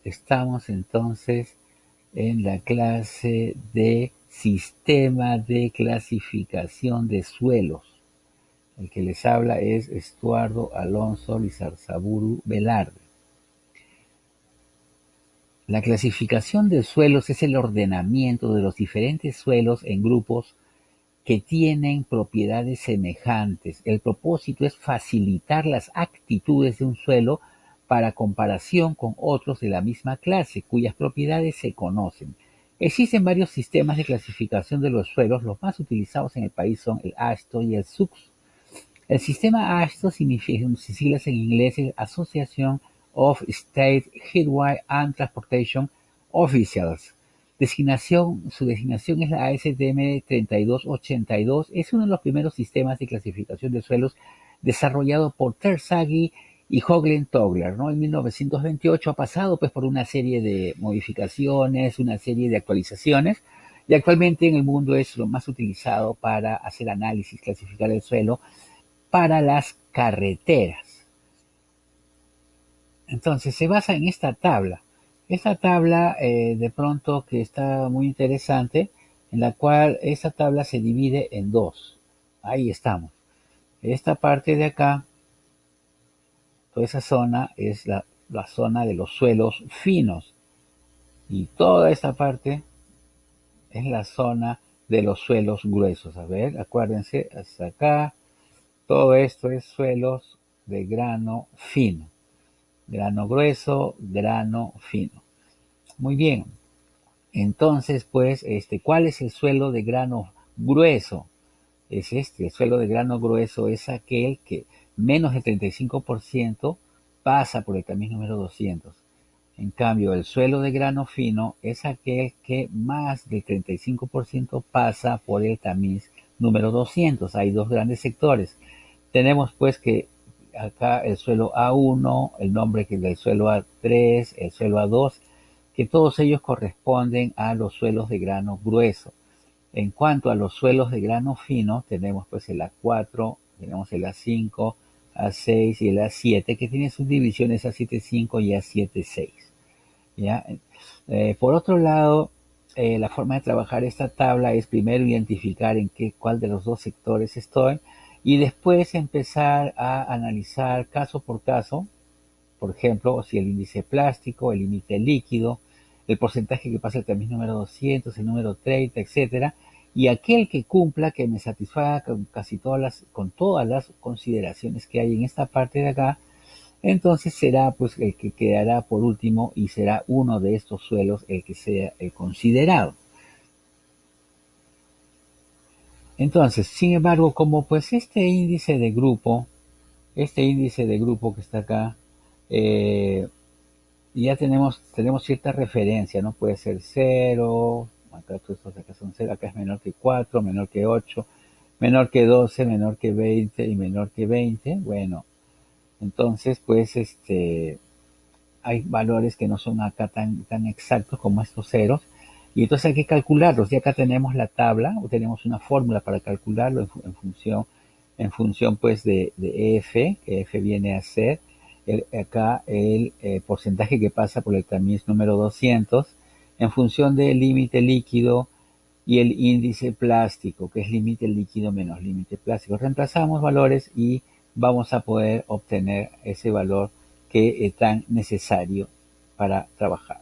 Estamos entonces en la clase de sistema de clasificación de suelos. El que les habla es Estuardo Alonso Lizarzaburu Velarde. La clasificación de suelos es el ordenamiento de los diferentes suelos en grupos que tienen propiedades semejantes. El propósito es facilitar las actitudes de un suelo para comparación con otros de la misma clase, cuyas propiedades se conocen. Existen varios sistemas de clasificación de los suelos. Los más utilizados en el país son el AASHTO y el SUCS. El sistema AASHTO significa, sus siglas en inglés, es Association of State Highway and Transportation Officials. Su designación es la ASTM 3282. Es uno de los primeros sistemas de clasificación de suelos desarrollado por Terzaghi y Hoagland Togler, ¿no? En 1928 ha pasado pues por una serie de modificaciones, una serie de actualizaciones, y actualmente en el mundo es lo más utilizado para hacer análisis, clasificar el suelo para las carreteras. Entonces se basa en esta tabla. Esta tabla de pronto que está muy interesante, en la cual esta tabla se divide en dos. Ahí estamos. Esta parte de acá, toda esa zona es la zona de los suelos finos. Y toda esta parte es la zona de los suelos gruesos. A ver, acuérdense, hasta acá, todo esto es suelos de grano fino. Grano grueso, grano fino. Muy bien. Entonces, pues, ¿cuál es el suelo de grano grueso? Es este. El suelo de grano grueso es aquel que menos del 35% pasa por el tamiz número 200. En cambio, el suelo de grano fino es aquel que más del 35% pasa por el tamiz número 200. Hay dos grandes sectores. Tenemos pues que acá el suelo A1, el nombre que es del suelo A3, el suelo A2, que todos ellos corresponden a los suelos de grano grueso. En cuanto a los suelos de grano fino, tenemos pues el A4, tenemos el A5, A6 y el A7, que tienen subdivisiones A7.5 y A7.6. ¿Ya? Por otro lado, la forma de trabajar esta tabla es primero identificar cuál de los dos sectores estoy, y después empezar a analizar caso por caso, por ejemplo, si el índice plástico, el límite líquido, el porcentaje que pasa el tamiz número 200, el número 30, etcétera, y aquel que cumpla, que me satisfaga con todas las consideraciones que hay en esta parte de acá, entonces será pues el que quedará por último y será uno de estos suelos el que sea el considerado. Entonces, sin embargo, como pues este índice de grupo que está acá, eh, ya tenemos cierta referencia, ¿no? Puede ser 0, acá estos acá son 0, acá es menor que 4, menor que 8, menor que 12, menor que 20 y menor que 20. Bueno, entonces pues hay valores que no son acá tan exactos como estos ceros, y entonces hay que calcularlos. Y acá tenemos la tabla, o tenemos una fórmula para calcularlo en función pues de F, que F viene a ser acá el porcentaje que pasa por el tamiz número 200, en función del límite líquido y el índice plástico, que es límite líquido menos límite plástico. Reemplazamos valores y vamos a poder obtener ese valor que es tan necesario para trabajar.